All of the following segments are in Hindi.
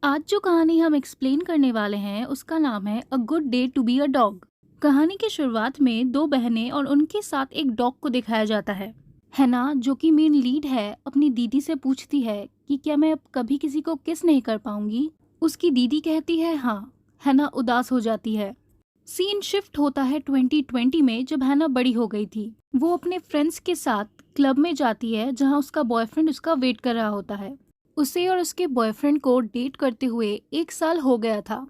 आज जो कहानी हम एक्सप्लेन करने वाले हैं उसका नाम है a good day to be a dog. कहानी की शुरुआत में दो बहनें और उनके साथ एक डॉग को दिखाया जाता है। हैना जो कि मेन लीड है अपनी दीदी से पूछती है कि क्या मैं अब कभी किसी को किस नहीं कर पाऊंगी। उसकी दीदी कहती है हाँ। हैना उदास हो जाती है। सीन शिफ्ट होता है 2020 में जब हैना बड़ी हो गई थी। वो अपने फ्रेंड्स के साथ क्लब में जाती है जहाँ उसका बॉयफ्रेंड उसका वेट कर रहा होता है। उसे और उसके बॉयफ्रेंड को डेट करते हुए 1 साल हो गया था।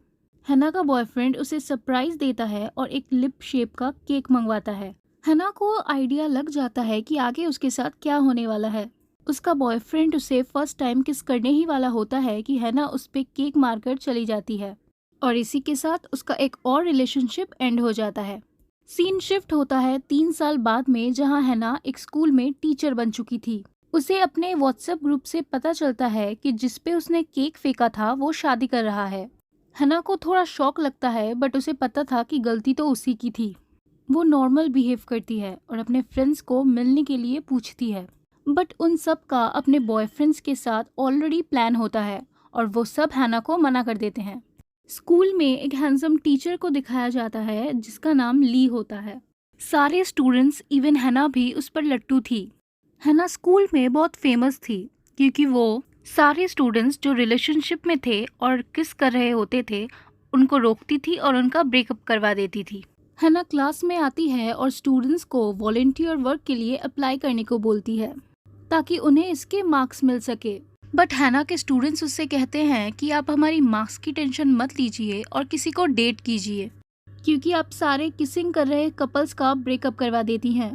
हैना का बॉयफ्रेंड उसे सरप्राइज देता है और एक लिप शेप का केक मंगवाता है। हैना को आइडिया लग जाता है कि आगे उसके साथ क्या होने वाला है। उसका बॉयफ्रेंड उसे फर्स्ट टाइम किस करने ही वाला होता है कि हैना उस पे केक मारकर चली जाती है और इसी के साथ उसका एक और रिलेशनशिप एंड हो जाता है। सीन शिफ्ट होता है 3 साल बाद में जहां हैना एक स्कूल में टीचर बन चुकी थी। उसे अपने व्हाट्सएप ग्रुप से पता चलता है कि जिस पे उसने केक फेंका था वो शादी कर रहा है। हैना को थोड़ा शॉक लगता है बट उसे पता था कि गलती तो उसी की थी। वो नॉर्मल बिहेव करती है और अपने फ्रेंड्स को मिलने के लिए पूछती है बट उन सब का अपने बॉयफ्रेंड्स के साथ ऑलरेडी प्लान होता है और वो सब हैना को मना कर देते हैं। स्कूल में एक हैंडसम टीचर को दिखाया जाता है जिसका नाम ली होता है। सारे स्टूडेंट्स इवन हैना भी उस पर लट्टू थी। हैना स्कूल में बहुत फेमस थी क्योंकि वो सारे स्टूडेंट्स जो रिलेशनशिप में थे और किस कर रहे होते थे उनको रोकती थी और उनका ब्रेकअप करवा देती थी। हैना क्लास में आती है और स्टूडेंट्स को वॉलेंटियर वर्क के लिए अप्लाई करने को बोलती है ताकि उन्हें इसके मार्क्स मिल सके। बट हैना के स्टूडेंट्स उससे कहते हैं कि आप हमारी मार्क्स की टेंशन मत लीजिए और किसी को डेट कीजिए क्योंकि आप सारे किसिंग कर रहे कपल्स का ब्रेकअप करवा देती हैं।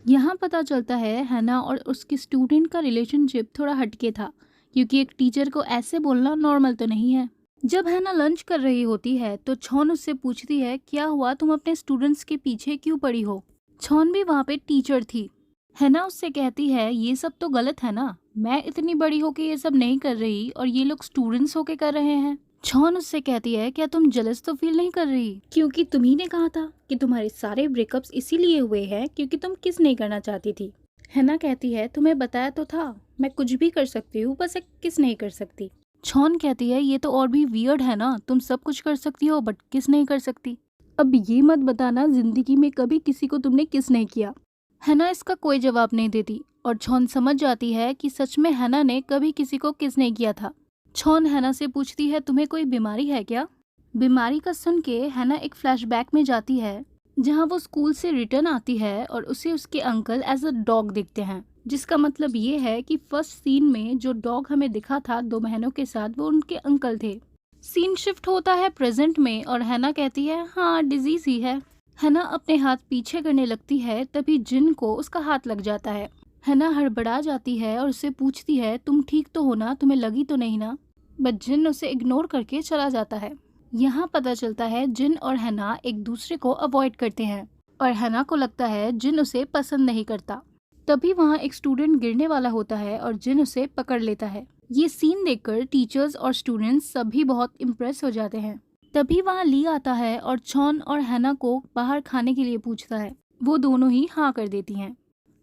यहाँ पता चलता है हैना और उसके स्टूडेंट का रिलेशनशिप थोड़ा हटके था क्योंकि एक टीचर को ऐसे बोलना नॉर्मल तो नहीं है। जब हैना लंच कर रही होती है तो छौन उससे पूछती है क्या हुआ, तुम अपने स्टूडेंट्स के पीछे क्यों पड़ी हो। छौन भी वहाँ पे टीचर थी। हैना उससे कहती है ये सब तो गलत है ना, मैं इतनी बड़ी होके ये सब नहीं कर रही और ये लोग स्टूडेंट्स होके कर रहे हैं। छौन उससे कहती है क्या तुम जेलस तो फील नहीं कर रही क्योंकि तुम्ही ने कहा था कि तुम्हारे सारे ब्रेकअप्स इसीलिए हुए हैं क्योंकि तुम किस नहीं करना चाहती थी। हैना कहती है तुम्हें बताया तो था मैं कुछ भी कर सकती हूँ बस एक किस नहीं कर सकती। छौन कहती है ये तो और भी वियर्ड है ना, तुम सब कुछ कर सकती हो बट किस नहीं कर सकती। अब ये मत बताना जिंदगी में कभी किसी को तुमने किस नहीं किया। हैना इसका कोई जवाब नहीं देती और छौन समझ जाती है कि सच में हैना ने कभी किसी को किस नहीं किया था। छौन हैना से पूछती है तुम्हें कोई बीमारी है क्या। बीमारी का सुन के हैना एक फ्लैशबैक में जाती है जहां वो स्कूल से रिटर्न आती है और उसे उसके अंकल एज अ डॉग दिखते हैं, जिसका मतलब ये है कि फर्स्ट सीन में जो डॉग हमें दिखा था 2 बहनों के साथ वो उनके अंकल थे। सीन शिफ्ट होता है प्रेजेंट में और हैना कहती है हाँ डिजीज ही है। हैना अपने हाथ पीछे करने लगती है तभी जिन को उसका हाथ लग जाता है। हैना हड़बड़ा जाती है और उससे पूछती है तुम ठीक तो हो ना, तुम्हें लगी तो नहीं ना। बट जिन उसे इग्नोर करके चला जाता है। यहाँ पता चलता है जिन और हैना एक दूसरे को अवॉइड करते हैं और हैना को लगता है जिन उसे पसंद नहीं करता। तभी वहाँ एक स्टूडेंट गिरने वाला होता है और जिन उसे पकड़ लेता है। ये सीन देखकर टीचर्स और स्टूडेंट्स सभी बहुत इम्प्रेस हो जाते हैं। तभी वहाँ ली आता है और छौन और हैना को बाहर खाने के लिए पूछता है। वो दोनों ही हाँ कर देती हैं।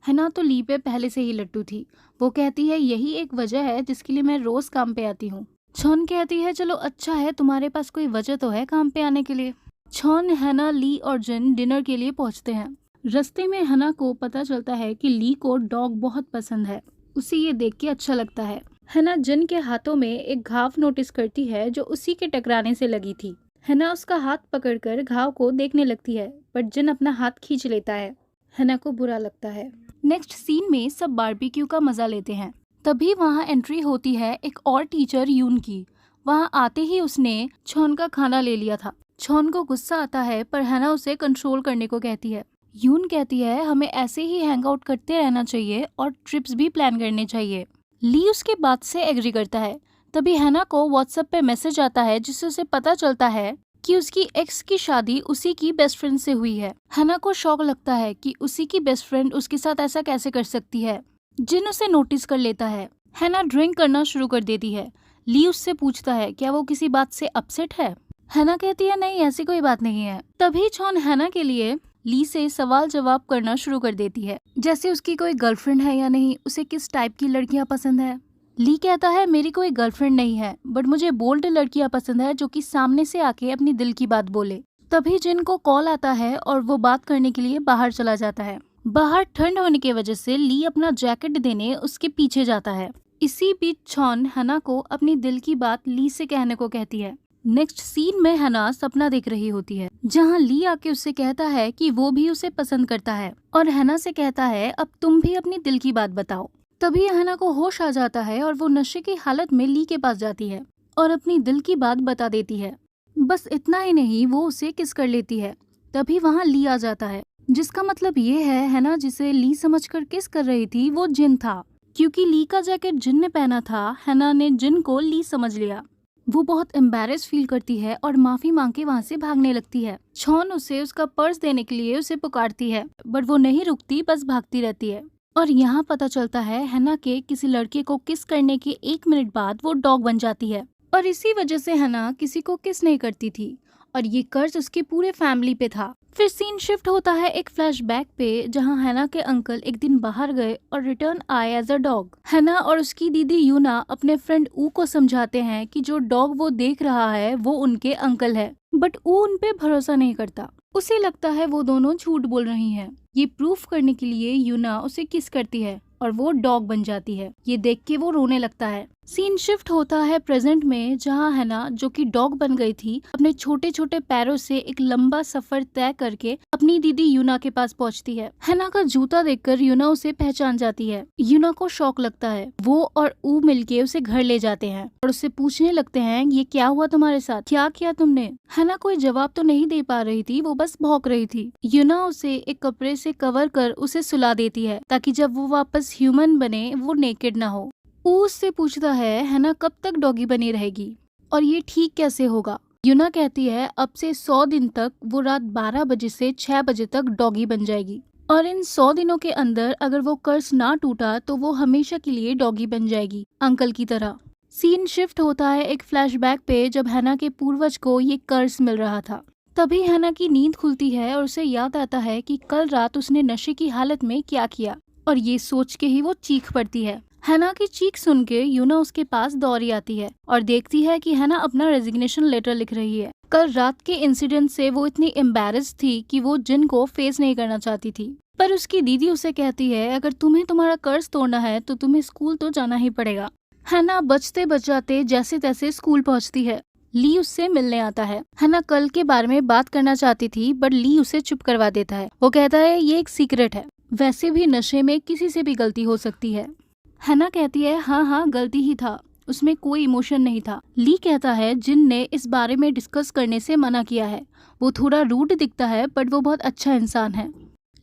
हैना तो ली पे पहले से ही लट्टू थी। वो कहती है यही एक वजह है जिसके लिए मैं रोज काम पे आती हूँ। छौन कहती है चलो अच्छा है तुम्हारे पास कोई वजह तो है काम पे आने के लिए। छौन, हैना, ली और जिन डिनर के लिए पहुंचते हैं। रास्ते में हैना को पता चलता है कि ली को डॉग बहुत पसंद है। उसे ये देख के अच्छा लगता है। हैना जिन के हाथों में एक घाव नोटिस करती है जो उसी के टकराने से लगी थी। हैना उसका हाथ पकड़कर घाव को देखने लगती है बट जिन अपना हाथ खींच लेता है। हैना को बुरा लगता है। नेक्स्ट सीन में सब बारबेक्यू का मजा लेते हैं। तभी वहाँ एंट्री होती है एक और टीचर यून की। वहाँ आते ही उसने छौन का खाना ले लिया था। छौन को गुस्सा आता है पर हैना उसे कंट्रोल करने को कहती है। यून कहती है हमें ऐसे ही हैंग आउट करते रहना चाहिए और ट्रिप्स भी प्लान करने चाहिए। ली उसके बात से एग्री करता है। तभी हैना को व्हाट्सएप पे मैसेज आता है जिससे उसे पता चलता है कि उसकी एक्स की शादी उसी की बेस्ट फ्रेंड से हुई है। हैना को शॉक लगता है कि उसी की बेस्ट फ्रेंड उसके साथ ऐसा कैसे कर सकती है। जिन उसे नोटिस कर लेता है। हैना ड्रिंक करना शुरू कर देती है। ली उससे पूछता है क्या वो किसी बात से अपसेट है। हैना कहती है नहीं ऐसी कोई बात नहीं है। तभी छौन हैना के लिए ली से सवाल जवाब करना शुरू कर देती है, जैसे उसकी कोई गर्लफ्रेंड है या नहीं, उसे किस टाइप की लड़कियां पसंद है। ली कहता है मेरी कोई गर्लफ्रेंड नहीं है, बट मुझे बोल्ड लड़कियां पसंद है जो कि सामने से आके अपनी दिल की बात बोले। तभी जिन को कॉल आता है और वो बात करने के लिए बाहर चला जाता है। बाहर ठंड होने की वजह से ली अपना जैकेट देने उसके पीछे जाता है। इसी बीच छॉन हना को अपनी दिल की बात ली से कहने को कहती है। नेक्स्ट सीन में हना सपना देख रही होती है, जहां ली आके उससे कहता है कि वो भी उसे पसंद करता है और हना से कहता है अब तुम भी अपनी दिल की बात बताओ। तभी हना को होश आ जाता है और वो नशे की हालत में ली के पास जाती है और अपनी दिल की बात बता देती है। बस इतना ही नहीं, वो उसे किस कर लेती है। तभी वहाँ ली आ जाता है, जिसका मतलब ये है हना जिसे ली समझकर किस कर रही थी वो जिन था। क्योंकि ली का जैकेट जिन ने पहना था, हना ने जिन को ली समझ लिया। वो बहुत एम्बैरेस फील करती है और माफी मांग के वहाँ से भागने लगती है। छॉन उसे उसका पर्स देने के लिए उसे पुकारती है, बट वो नहीं रुकती, बस भागती रहती है। और यहाँ पता चलता है हना के किसी लड़के को किस करने के 1 मिनट बाद वो डॉग बन जाती है और इसी वजह से हना किसी को किस नहीं करती थी और ये कर्ज उसकी पूरे फैमिली पे था। फिर सीन शिफ्ट होता है एक फ्लैशबैक पे, जहाँ हना के अंकल एक दिन बाहर गए और रिटर्न आए एज अ डॉग। हना और उसकी दीदी यूना अपने फ्रेंड ऊ को समझाते हैं कि जो डॉग वो देख रहा है वो उनके अंकल है, बट ऊ उन पे भरोसा नहीं करता। उसे लगता है वो दोनों झूठ बोल रही हैं। ये प्रूफ करने के लिए यूना उसे किस करती है और वो डॉग बन जाती है। ये देख के वो रोने लगता है। सीन शिफ्ट होता है प्रेजेंट में, जहाँ हना जो कि डॉग बन गई थी अपने छोटे छोटे पैरों से एक लंबा सफर तय करके अपनी दीदी यूना के पास पहुँचती है। हना का जूता देखकर यूना उसे पहचान जाती है। यूना को शौक लगता है। वो और ऊ मिलके उसे घर ले जाते हैं और उससे पूछने लगते हैं ये क्या हुआ तुम्हारे साथ, क्या किया तुमने। हना कोई जवाब तो नहीं दे पा रही थी, वो बस भौंक रही थी। यूना उसे एक कपड़े से कवर कर उसे सुला देती है ताकि जब वो वापस ह्यूमन बने वो नेकेड ना हो। ऊ उससे पूछता है हना कब तक डॉगी बनी रहेगी और ये ठीक कैसे होगा। यूना कहती है अब से 100 दिन तक वो रात 12 बजे से 6 बजे तक डॉगी बन जाएगी और इन 100 दिनों के अंदर अगर वो कर्ज ना टूटा तो वो हमेशा के लिए डॉगी बन जाएगी, अंकल की तरह। सीन शिफ्ट होता है एक फ्लैशबैक पे, जब हना के पूर्वज को ये कर्ज मिल रहा था। तभी हना की नींद खुलती है और उसे याद आता है कि कल रात उसने नशे की हालत में क्या किया और ये सोच के ही वो चीख पड़ती है। हना की चीख सुन के यूना उसके पास दौड़ी आती है और देखती है कि हना अपना रेजिग्नेशन लेटर लिख रही है। कल रात के इंसिडेंट से वो इतनी एम्बैरेस थी कि वो जिन को फेस नहीं करना चाहती थी, पर उसकी दीदी उसे कहती है अगर तुम्हें तुम्हारा कर्ज तोड़ना है तो तुम्हें स्कूल तो जाना ही पड़ेगा। हना बचते बचाते जैसे तैसे स्कूल पहुंचती है। ली उससे मिलने आता है। हना कल के बारे में बात करना चाहती थी, बट ली उसे चुप करवा देता है। वो कहता है ये एक सीक्रेट है, वैसे भी नशे में किसी से भी गलती हो सकती है। हना कहती है हाँ गलती ही था, उसमें कोई इमोशन नहीं था। ली कहता है जिन ने इस बारे में डिस्कस करने से मना किया है। वो थोड़ा रूड दिखता है बट वो बहुत अच्छा इंसान है।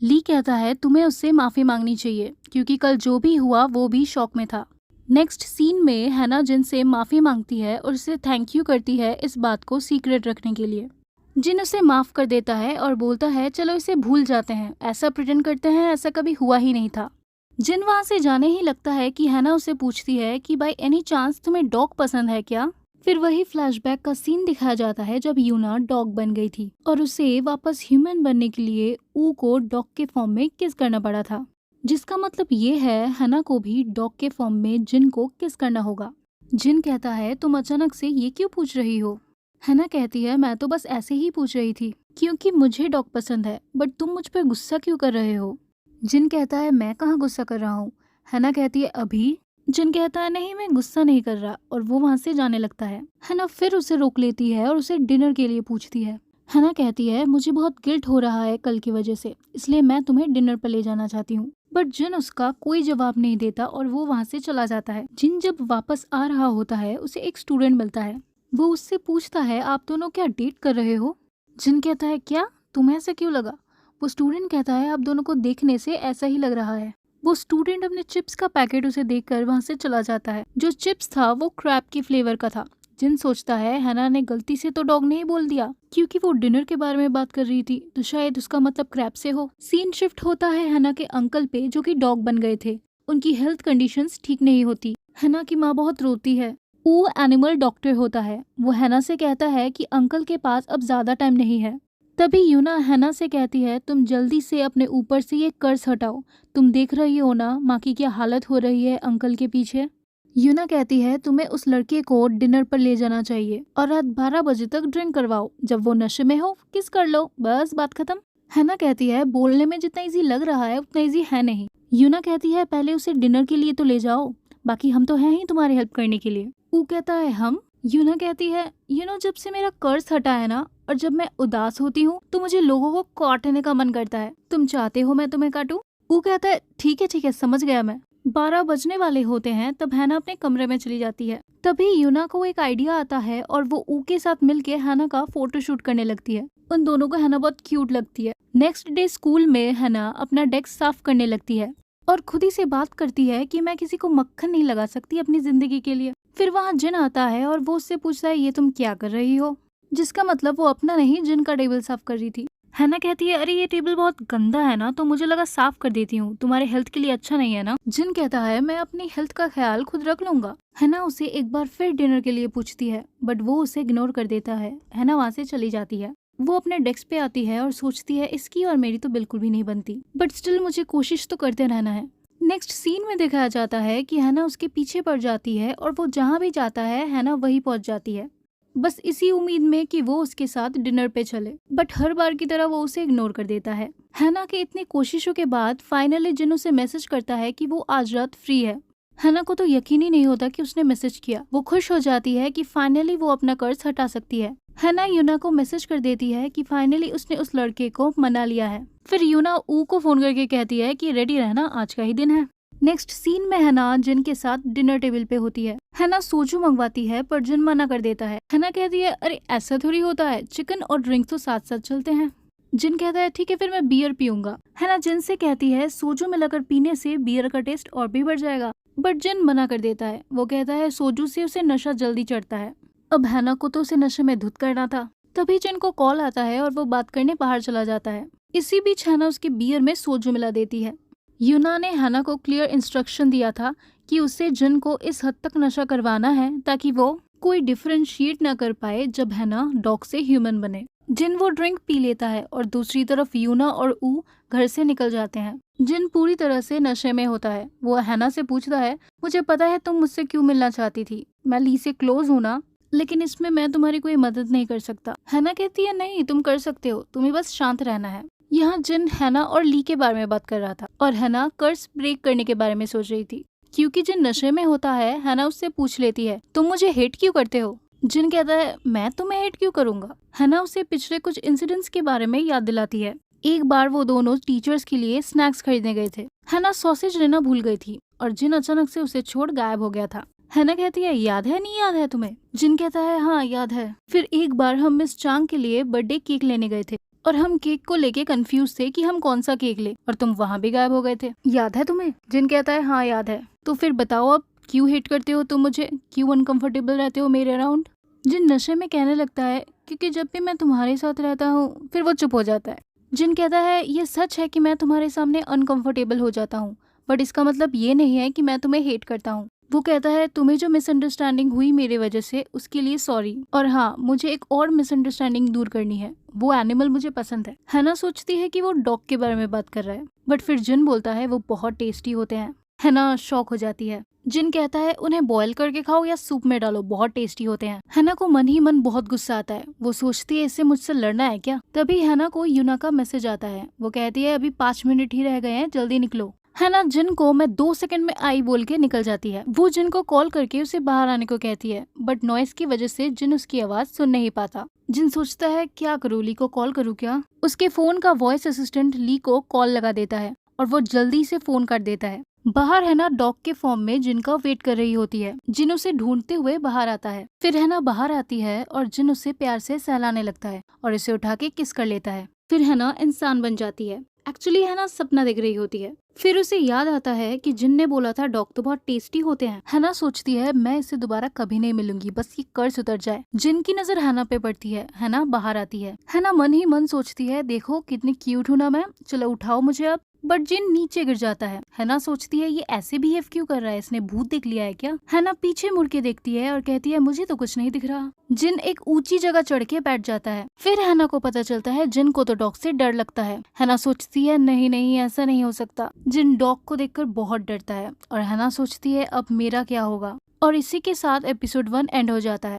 ली कहता है तुम्हें उससे माफी मांगनी चाहिए क्योंकि कल जो भी हुआ वो भी शौक में था। नेक्स्ट सीन में हना जिन से माफी मांगती है और उसे थैंक यू करती है इस बात को सीक्रेट रखने के लिए। जिन उसे माफ कर देता है और बोलता है चलो इसे भूल जाते हैं, ऐसा प्रिटेंड करते हैं ऐसा कभी हुआ ही नहीं था। जिन वहाँ से जाने ही लगता है कि हना उसे पूछती है कि बाय एनी चांस तुम्हें डॉग पसंद है क्या। फिर वही फ्लैशबैक का सीन दिखाया जाता है जब यूना डॉग बन गई थी और उसे वापस ह्यूमन बनने के लिए ऊ को डॉग के फॉर्म में किस करना पड़ा था, जिसका मतलब ये है हना को भी डॉग के फॉर्म में जिन को किस करना होगा। जिन कहता है तुम अचानक से ये क्यों पूछ रही हो। हना कहती है मैं तो बस ऐसे ही पूछ रही थी क्योंकि मुझे डॉग पसंद है, बट तुम मुझ पर गुस्सा क्यों कर रहे हो। जिन कहता है मैं कहाँ गुस्सा कर रहा हूँ। हना कहती है अभी। जिन कहता है नहीं मैं गुस्सा नहीं कर रहा और वो वहाँ से जाने लगता है। हना फिर उसे रोक लेती है और उसे डिनर के लिए पूछती है। हना कहती है मुझे बहुत गिल्ट हो रहा है कल की वजह से, इसलिए मैं तुम्हें डिनर पर ले जाना चाहती हूँ। बट जिन उसका कोई जवाब नहीं देता और वो वहाँ से चला जाता है। जिन जब वापस आ रहा होता है उसे एक स्टूडेंट मिलता है। वो उससे पूछता है आप दोनों क्या डेट कर रहे हो। जिन कहता है क्या, तुम्हें ऐसा क्यों लगा। वो स्टूडेंट कहता है आप दोनों को देखने से ऐसा ही लग रहा है। वो स्टूडेंट अपने चिप्स का पैकेट उसे देखकर वहाँ से चला जाता है। जो चिप्स था वो क्रैब के फ्लेवर का था। जिन सोचता है हना ने गलती से तो डॉग नहीं बोल दिया, क्योंकि वो डिनर के बारे में बात कर रही थी तो शायद उसका मतलब क्रैब से हो। सीन शिफ्ट होता है हना के अंकल पे जो कि डॉग बन गए थे। उनकी हेल्थ कंडीशंस ठीक नहीं होती। हना की माँ बहुत रोती है। वो एनिमल डॉक्टर होता है। वो हना से कहता है कि अंकल के पास अब ज्यादा टाइम नहीं है। तभी यूना हना से कहती है तुम जल्दी से अपने ऊपर से ये कर्ज हटाओ, तुम देख रही हो ना माँ की क्या हालत हो रही है अंकल के पीछे। यूना कहती है तुम्हें उस लड़के को डिनर पर ले जाना चाहिए और रात 12 बजे तक ड्रिंक करवाओ, जब वो नशे में हो किस कर लो, बस बात खत्म। हैना कहती है बोलने में जितना इजी लग रहा है उतना इजी है नहीं। यूना कहती है पहले उसे डिनर के लिए तो ले जाओ, बाकी हम तो हैं ही तुम्हारी हेल्प करने के लिए। वो कहता है हम। यूना कहती है जब से मेरा कर्ज हटा है ना, और जब मैं उदास होती हूँ तो मुझे लोगों को काटने का मन करता है, तुम चाहते हो मैं तुम्हें काटूं? वो कहता है ठीक है समझ गया मैं। 12 बजने वाले होते हैं तब हैना अपने कमरे में चली जाती है। तभी यूना को एक आइडिया आता है और वो ऊ के साथ मिलके हैना का फोटोशूट करने लगती है। उन दोनों को हैना बहुत क्यूट लगती है। नेक्स्ट डे स्कूल में हैना अपना डेस्क साफ करने लगती है और खुद ही से बात करती है कि मैं किसी को मक्खन नहीं लगा सकती अपनी जिंदगी के लिए। फिर वहाँ जिन आता है और वो उससे पूछता है ये तुम क्या कर रही हो, जिसका मतलब वो अपना नहीं जिन का टेबल साफ कर रही थी। हैना कहती है अरे ये टेबल बहुत गंदा है ना, तो मुझे लगा साफ कर देती हूँ, तुम्हारे हेल्थ के लिए अच्छा नहीं है ना। जिन कहता है मैं अपनी हेल्थ का ख्याल खुद रख लूंगा। हैना उसे एक बार फिर डिनर के लिए पूछती है बट वो उसे इग्नोर कर देता है। हैना वहाँ से चली जाती है। वो अपने डेस्क पे आती है और सोचती है इसकी और मेरी तो बिल्कुल भी नहीं बनती, बट स्टिल मुझे कोशिश तो करते रहना है। नेक्स्ट सीन में दिखाया जाता है कि हैना उसके पीछे पड़ जाती है और वो जहाँ भी जाता है हैना वहीं पहुँच जाती है, बस इसी उम्मीद में कि वो उसके साथ डिनर पे चले, बट हर बार की तरह वो उसे इग्नोर कर देता है। हैना के इतनी कोशिशों के बाद फाइनली जिन उसे मैसेज करता है कि वो आज रात फ्री है। हैना को तो यकीन ही नहीं होता कि उसने मैसेज किया। वो खुश हो जाती है कि फाइनली वो अपना कर्ज हटा सकती है। हैना यूना को मैसेज कर देती है कि फाइनली उसने उस लड़के को मना लिया है। फिर यूना ऊ को फोन करके कहती है कि रेडी रहना, आज का ही दिन है। नेक्स्ट सीन में हैना जिन के साथ डिनर टेबल पे होती है। हैना सोजू मंगवाती है पर जिन मना कर देता है। हैना कहती है अरे ऐसा थोड़ी होता है, चिकन और ड्रिंक तो साथ साथ चलते हैं। जिन कहता है ठीक है फिर मैं बियर पीऊंगा। हैना जिन से कहती है सोजू मिलाकर पीने से बियर का टेस्ट और भी बढ़ जाएगा, बट जिन मना कर देता है। वो कहता है सोजू से उसे नशा जल्दी चढ़ता है। अब हैना को तो उसे नशे में धुत करना था। तभी जिन को कॉल आता है और वो बात करने बाहर चला जाता है। इसी बीच हैना उसके बियर में सोजू मिला देती है। यूना ने हैना को क्लियर इंस्ट्रक्शन दिया था कि उसे जिन को इस हद तक नशा करवाना है ताकि वो कोई डिफरेंशिएट ना कर पाए जब हैना डॉग से ह्यूमन बने। जिन वो ड्रिंक पी लेता है और दूसरी तरफ यूना और ऊ घर से निकल जाते हैं। जिन पूरी तरह से नशे में होता है। वो हैना से पूछता है मुझे पता है तुम मुझसे क्यों मिलना चाहती थी, मैं ली से क्लोज हूँ ना, लेकिन इसमें मैं तुम्हारी कोई मदद नहीं कर सकता। हैना कहती है नहीं तुम कर सकते हो, तुम्हें बस शांत रहना है। यहाँ जिन हैना और ली के बारे में बात कर रहा था और हैना कर्ज ब्रेक करने के बारे में सोच रही थी। क्योंकि जिन नशे में होता है हैना उससे पूछ लेती है तुम मुझे हेट क्यों करते हो। जिन कहता है मैं तुम्हें हेट क्यों करूंगा। हैना उसे पिछले कुछ इंसिडेंट्स के बारे में याद दिलाती है। एक बार वो दोनों टीचर्स के लिए स्नैक्स खरीदने गए थे। हैना सॉसेज लेना भूल गई थी और जिन अचानक से उसे छोड़ गायब हो गया था। हैना कहती है याद है नहीं याद है तुम्हें। जिन कहता है हाँ याद है। फिर एक बार हम मिस चांग के लिए बर्थडे केक लेने गए थे और हम केक को लेके कंफ्यूज थे कि हम कौन सा केक ले, और तुम वहाँ भी गायब हो गए थे, याद है तुम्हें। जिन कहता है हाँ याद है। तो फिर बताओ अब क्यों हेट करते हो तुम मुझे, क्यों अनकंफर्टेबल रहते हो मेरे अराउंड। जिन नशे में कहने लगता है क्योंकि जब भी मैं तुम्हारे साथ रहता हूँ। फिर वो चुप हो जाता है। जिन कहता है ये सच है कि मैं तुम्हारे सामने अनकंफर्टेबल हो जाता हूँ, बट इसका मतलब ये नहीं है कि मैं तुम्हें हेट करता हूँ। वो कहता है तुम्हें जो मिसअंडरस्टैंडिंग हुई मेरे वजह से उसके लिए सॉरी, और हाँ मुझे एक और मिसअंडरस्टैंडिंग दूर करनी है, वो एनिमल मुझे पसंद है। हैना सोचती है कि वो डॉग के बारे में बात कर रहा है, बट फिर जिन बोलता है वो बहुत टेस्टी होते हैं। हैना शॉक हो जाती है। जिन कहता है उन्हें बॉयल करके खाओ या सूप में डालो, बहुत टेस्टी होते हैं। हैना को मन ही मन बहुत गुस्सा आता है। वो सोचती है इससे मुझसे लड़ना है क्या। तभी हैना को यूना का मैसेज आता है। वो कहती है अभी 5 मिनट ही रह गए हैं, जल्दी निकलो। हैना जिन को मैं 2 सेकंड में आई बोल के निकल जाती है। वो जिन को कॉल करके उसे बाहर आने को कहती है, बट नॉइस की वजह से जिन उसकी आवाज सुन नहीं पाता। जिन सोचता है क्या करूँ, ली को कॉल करूँ क्या। उसके फोन का वॉइस असिस्टेंट ली को कॉल लगा देता है और वो जल्दी से फोन काट देता है। बाहर हैना डॉग के फॉर्म में जिनका वेट कर रही होती है। जिन उसे ढूंढते हुए बाहर आता है। फिर हैना बाहर आती है और जिन उसे प्यार से सहलाने लगता है और इसे उठा के किस कर लेता है। फिर हैना इंसान बन जाती है। एक्चुअली हैना सपना देख रही होती है। फिर उसे याद आता है कि जिन ने बोला था डॉग तो बहुत टेस्टी होते हैं। हैना सोचती है मैं इससे दोबारा कभी नहीं मिलूंगी, बस ये कर्ज उतर जाए। जिन की नजर हैना पे पड़ती है। हैना बाहर आती है। हैना मन ही मन सोचती है देखो कितनी क्यूट हूं ना मैं, चलो उठाओ मुझे अब। बट जिन नीचे गिर जाता है। हैना सोचती है ये ऐसे बिहेव क्यों कर रहा है, इसने भूत देख लिया है क्या। हैना पीछे मुड़ के देखती है और कहती है मुझे तो कुछ नहीं दिख रहा। जिन एक ऊंची जगह चढ़ के बैठ जाता है। फिर हैना को पता चलता है जिन को तो डॉग से डर लगता है। हैना सोचती है नहीं नहीं ऐसा नहीं हो सकता। जिन डॉग को देखकर बहुत डरता है और हैना सोचती है अब मेरा क्या होगा। और इसी के साथ एपिसोड 1 एंड हो जाता है।